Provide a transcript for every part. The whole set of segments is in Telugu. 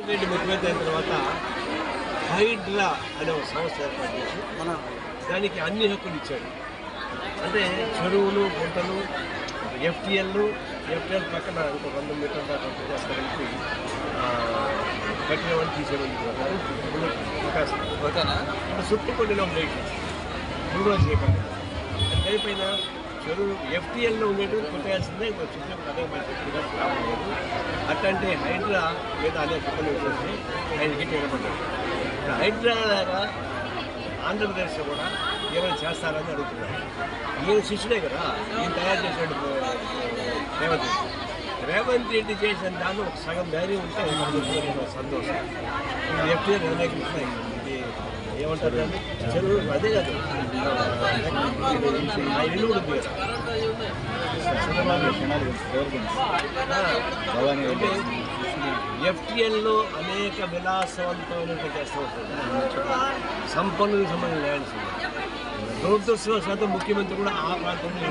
రెడ్డి ముఖ్యమంత్రి అయిన తర్వాత హైడ్రా అనే ఒక సంస్థ ఏర్పాటు చేసి దానికి అన్ని హక్కులు ఇచ్చాడు. అంటే చెరువులు, గుంటలు, ఎఫ్టీఎల్ పక్కన ఇంకో 100 మీటర్ల దాకా చేస్తానికి కట్టిన వాళ్ళు తీసేయడం చుట్టూ కొన్ని లైట్ మూడో చేయకండి అయిపోయినా చెరువు ఎఫ్టీఎల్లో ఉండేటువంటి కొట్టేయాల్సిందే. ఇంకో చుట్టూ అదే మంచి రావట్లేదు. అట్లాంటి హైడ్రా మీద అనేక పనులు వచ్చేసి ఆయనకి నిలబడ్డాడు. హైడ్రా లాగా ఆంధ్రప్రదేశ్లో కూడా ఏమైనా చేస్తారని అడుగుతున్నారు. ఈయన శిష్యుడే కదా, ఈయన తయారు చేసాడు రేవంత్ రెడ్డి చేసిన దాన్ని ఒక సగం ధైర్యం ఉంటే సంతోషం. ఎఫ్టీఎల్ నిర్ణయించాయి. ఇది ఏమంటారు కానీ చెరువు అదే కాదు ఆ ఇల్లు కూడా ఉంది కదా. ఎఫ్టీఎల్లో అనేక విలాసవంతమైన చేస్తూ సంపన్నులకు సంబంధించిన ల్యాండ్స్ దురదృష్టవశాత్తు ముఖ్యమంత్రి కూడా ఆ ప్రాంతంలో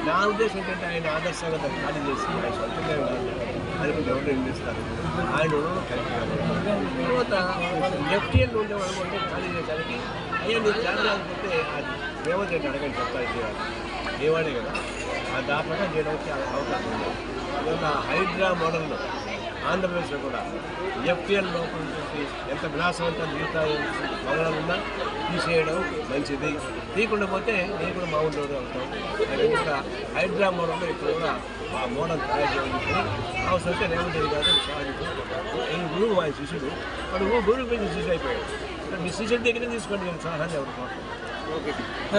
నా ఉద్దేశం ఏంటంటే ఆయన ఆదర్శంగా దాన్ని ఖాళీ చేసి ఆయన సొంతంగా అది ఎవరు నిర్మిస్తారు ఆయన తర్వాత ఎఫ్టీఎల్లో ఉండేవాళ్ళు అంటే ఖాళీ చేయడానికి అయ్యా మీరు చేయాలనుకుంటే అది రేవంత్ రెడ్డి అడగండి చెప్తారు చేయాలి ఏవాడే కదా దాపగా చేయడానికి అవకాశం ఉంది. ఇవాళ హైడ్రా మోడల్లో ఆంధ్రప్రదేశ్లో కూడా ఎఫ్టీఎల్ లోపల నుంచి ఎంత విలాసవంతం మిగతా వనరులున్నా తీసేయడం మంచిది. తీయకుండా పోతే నేను కూడా మా ఊళ్ళో ఉంటాం. అది కూడా హైడ్రా మోడల్లో ఇక్కడ కూడా ఆ మోడల్ తయారు చేయడం అవసరం రేవంత్ రెడ్డి గారు ఈ గురువు ఆయన శిష్యుడు వాడు గురువు మీద శిష్యుడు అయిపోయాడు. మీ శిష్యుడి దగ్గర తీసుకోండి నేను సలహాలు ఎవరు ఓకే.